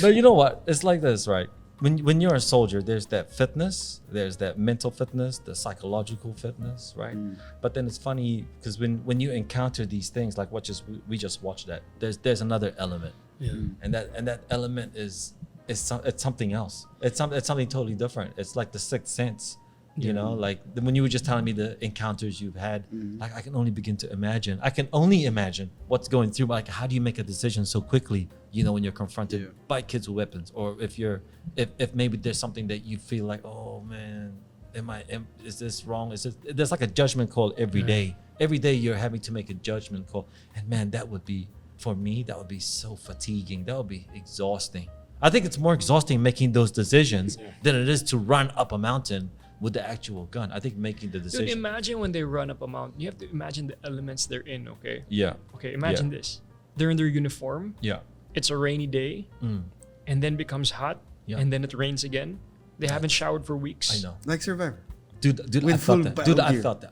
But you know what? It's like this, right? When you're a soldier, there's that fitness, there's that mental fitness, the psychological fitness, right? But then it's funny because when you encounter these things, like we just watched that, there's another element, and that element is it's something else. It's something totally different. It's like the sixth sense. You know, like when you were just telling me the encounters you've had, like I can only begin to imagine. I can only imagine what's going through. Like, how do you make a decision so quickly? You know, when you're confronted by kids with weapons, or if maybe there's something that you feel like, oh man, is this wrong? There's like a judgment call every day. Every day you're having to make a judgment call, and man, that would be for me. That would be so fatiguing. That would be exhausting. I think it's more exhausting making those decisions than it is to run up a mountain with the actual gun. I think making the decision. Dude, imagine when they run up a mountain. You have to imagine the elements they're in, okay? Yeah. Okay, imagine this. They're in their uniform. Yeah. It's a rainy day. And then becomes hot. Yeah. And then it rains again. They haven't showered for weeks. I know. Like Survivor. Dude, I felt that. Dude, I felt that.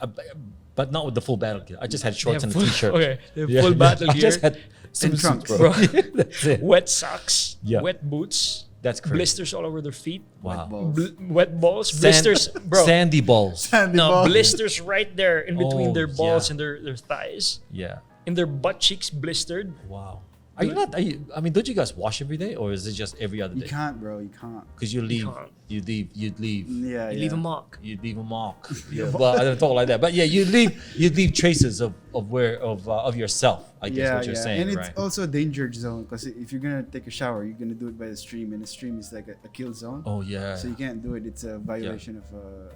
But not with the full battle gear. I just had shorts and a t-shirt. Okay, the full battle gear. I just had some trunks, bro. That's it. Wet socks. Yeah. Wet boots. That's crazy. Blisters all over their feet. Wow. Wet balls. Blisters, bro. Sandy balls. Blisters right there in between their balls and their thighs. Yeah. And their butt cheeks blistered. Wow. I mean, don't you guys wash every day, or is it just every other day? You can't, bro. You can't. Because you'd leave. You'd leave. Yeah, You leave a mark. You'd leave a mark. Yeah, well, I don't talk like that, but yeah, you'd leave traces of yourself. I guess what you're saying, and right? it's also a danger zone because if you're gonna take a shower, you're gonna do it by the stream, and the stream is like a kill zone. Oh yeah. So you can't do it. It's a violation of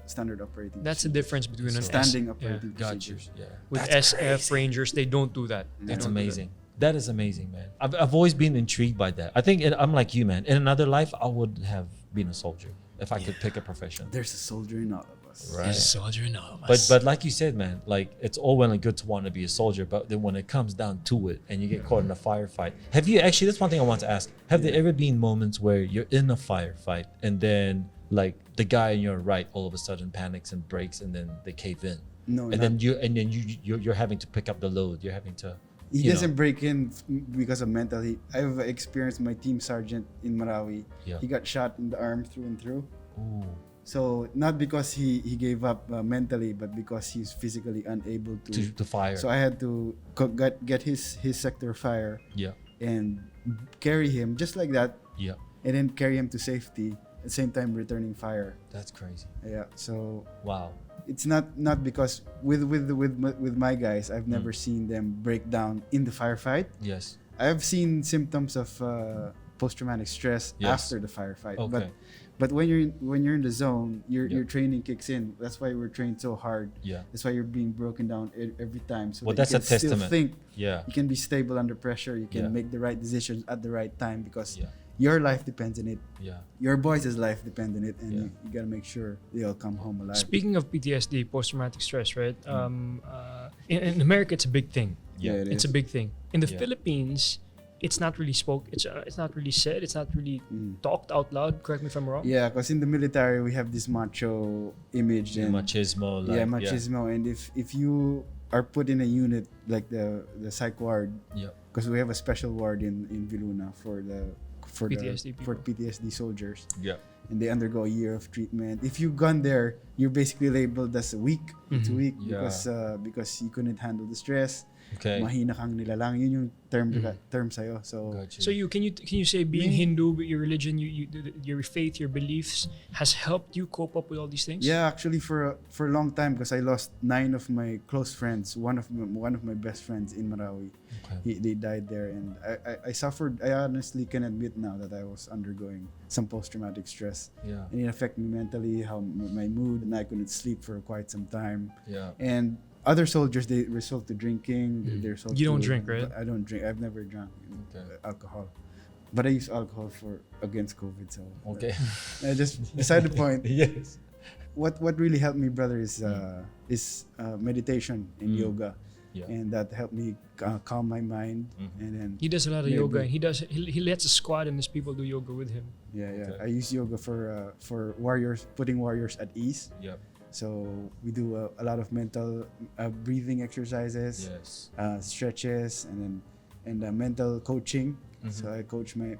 standard operating. That's the difference between an standing operating Got you. procedures. Yeah. with That's SF crazy. Rangers. They don't do that. That's amazing. That is amazing, man. I've always been intrigued by that. I think I'm like you, man. In another life, I would have been a soldier if I could pick a profession. There's a soldier in all of us. Right. There's a soldier in all of us. But like you said, man, like it's all well and good to want to be a soldier, but then when it comes down to it and you get caught in a firefight, have you actually? That's one thing I want to ask. Have there ever been moments where you're in a firefight and then like the guy on your right all of a sudden panics and breaks and then they cave in? No, And then you're having to pick up the load. You're having to. He doesn't break in because of mental. I've experienced my team sergeant in Marawi. Yeah. He got shot in the arm through and through. Ooh. So not because he gave up mentally, but because he's physically unable To fire. So I had to get his sector fire Yeah. and carry him just like that, Yeah. and then carry him to safety at the same time returning fire. That's crazy. Yeah. So Wow. it's not because with my guys, I've never seen them break down in the firefight. Yes. I've seen symptoms of post-traumatic stress after the firefight. Okay. But when you're in the zone, your training kicks in. That's why we're trained so hard. Yeah. That's why you're being broken down every time. So Well, that that's you a can still testament. think. Yeah. You can be stable under pressure. You can Yeah. make the right decisions at the right time because Yeah. your life depends on it. Yeah. Your boys' life depends on it, and Yeah. you gotta make sure they all come home alive. Speaking of PTSD, post-traumatic stress, right? In America, it's a big thing. Yeah. it It's is. a big thing. In the Yeah. Philippines, it's not really it's not really said. It's not really talked out loud. Correct me if I'm wrong. Yeah, because in the military we have this macho image and Machismo. Like, machismo, and if you are put in a unit like the psych ward, Yeah. because we have a special ward in Viluna for PTSD people. PTSD soldiers, Yeah. and they undergo a year of treatment. If you've gone there, you're basically labeled as weak. It's weak Yeah. because you couldn't handle the stress. Okay. Mahina kang nilalang. Yun yung term sa'yo. So Got you. So can you say being Hindu, your religion, your faith, your beliefs has helped you cope up with all these things? yeah, actually for a long time, because I lost 9 of my close friends. One of my best friends in Marawi. Okay. They died there, and I suffered. I honestly can admit now that I was undergoing some post-traumatic stress, Yeah. and it affected me mentally, how my mood, and I couldn't sleep for quite some time. Yeah. And other soldiers, they resort to drinking. They resort You don't to- drink, right? I don't drink. I've never drunk Okay. alcohol, but I use alcohol against COVID. So Okay. I just beside the point. Yes. What really helped me, brother, is meditation and yoga. Yeah. And that helped me calm my mind. And then He does a lot of yoga, and he lets a squad and his people do yoga with him. yeah, I use yoga for warriors, putting warriors at ease. Yeah. So we do a lot of mental breathing exercises, Yes. stretches, and mental coaching. So I coach my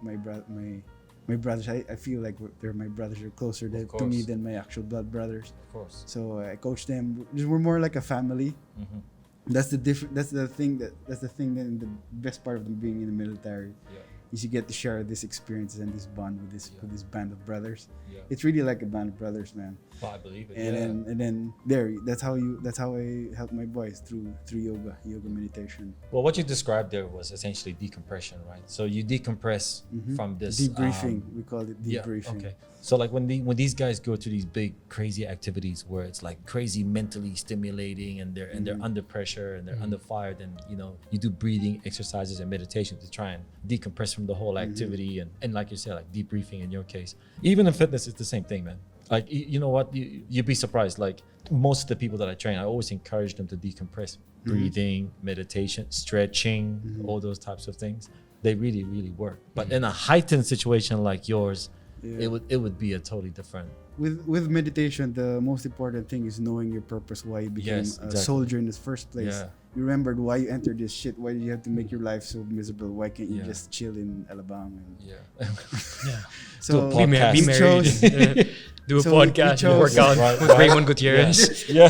my brothers. I feel like they're my brothers. They're closer to me course. than my actual blood brothers. Of course. So I coach them. We're more like a family. Mm-hmm. That's the thing and the best part of them being in the military. Yeah. Is you get to share this experience and this bond with this band of brothers. Yeah. It's really like a band of brothers, man. Well, I believe it. And then there, that's how I help my boys through yoga meditation. Well, what you described there was essentially decompression, right? So you decompress from this Debriefing, we call it debriefing. Yeah, okay. So like when these guys go to these big crazy activities where it's like crazy mentally stimulating and they're under pressure and they're under fire, then you do breathing exercises and meditation to try and decompress from the whole activity and like you said, like debriefing in your case. Even in fitness, it's the same thing, man. Like you know what, you'd be surprised. Like most of the people that I train, I always encourage them to decompress. Breathing, meditation, stretching, all those types of things. They really, really work. But in a heightened situation like yours, it would be a totally different. With meditation, the most important thing is knowing your purpose, why you became a soldier in the first place. Yeah. You remembered why you entered this shit. Why do you have to make your life so miserable? Why can't you just chill in Alabama? Yeah. So be married. Do a podcast and work out with Raymond Gutierrez. Yeah.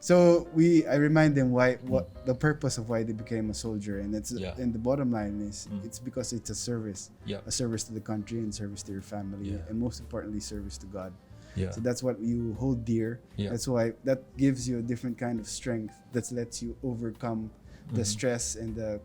So I remind them what the purpose of why they became a soldier, and and the bottom line is it's because it's a service, a service to the country and service to your family, and most importantly, service to God. Yeah. So that's what you hold dear. Yeah. That's why that gives you a different kind of strength that lets you overcome the stress and the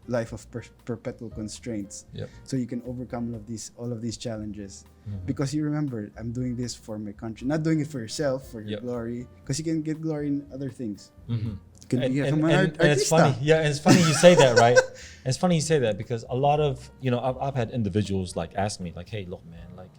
life of perpetual constraints. Yep. So you can overcome all of these challenges because you remember, I'm doing this for my country, not doing it for yourself, for your glory, because you can get glory in other things. And It's funny, and it's funny you say that, right? It's funny you say that because a lot of I've had individuals like ask me like, hey, look, man, like,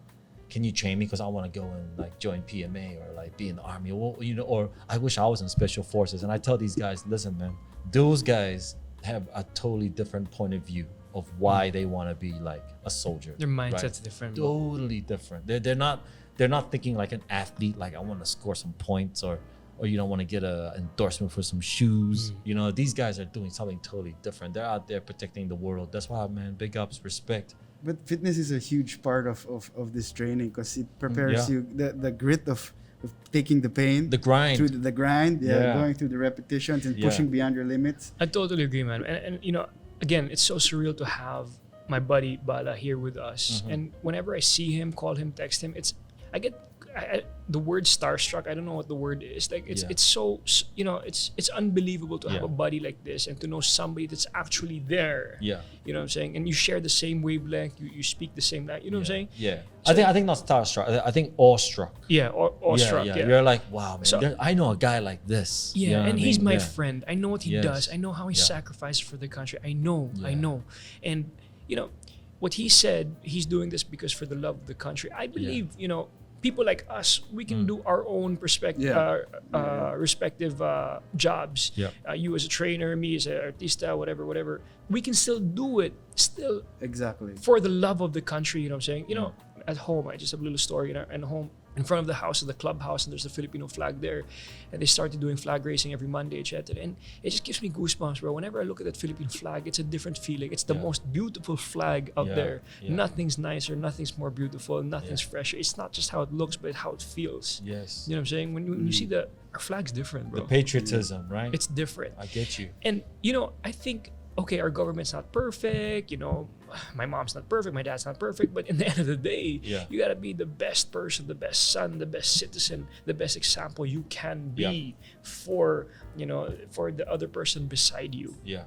can you train me because I want to go and like join PMA or like be in the army, or I wish I was in special forces. And I tell these guys, listen, man, those guys have a totally different point of view of why they want to be like a soldier. Their mindset's different. Totally different. They're not thinking like an athlete, like I want to score some points or want to get a endorsement for some shoes. These guys are doing something totally different. They're out there protecting the world. That's why, man, big ups, respect. But fitness is a huge part of this training because it prepares you, the grit of taking the pain, the grind, through the grind, going through the repetitions and pushing beyond your limits. I totally agree, man. And again, it's so surreal to have my buddy Bala here with us. And whenever I see him, call him, text him, I get the word starstruck. I don't know what the word is. Like it's so it's unbelievable to have a buddy like this and to know somebody that's actually there. Yeah. You know what I'm saying? And you share the same wavelength. You speak the same language. You know what I'm saying? Yeah. So, I think not starstruck. I think awestruck. Yeah, awestruck. Yeah. You're like, wow, man. So, I know a guy like this. Yeah, and he's my friend. I know what he does. I know how he sacrifices for the country. I know. And what he said, he's doing this because for the love of the country. I believe, people like us, we can do our own respective jobs. You as a trainer, me as an artista, whatever. We can still do it, exactly for the love of the country. You know what I'm saying? At home, I just have a little story. At home, in front of the house, is the clubhouse, and there's a Filipino flag there, and they started doing flag racing every Monday, etc. And it just gives me goosebumps, bro. Whenever I look at that Filipino flag, it's a different feeling. It's the most beautiful flag out there. Nothing's nicer, nothing's more beautiful, nothing's fresher. It's not just how it looks, but how it feels. Yes. You know what I'm saying? When you see our flag's different, bro. The patriotism, right? It's different. I get you. And I think, okay, our government's not perfect, my mom's not perfect, my dad's not perfect, but in the end of the day, you gotta be the best person, the best son, the best citizen, the best example you can be for the other person beside you. Yeah.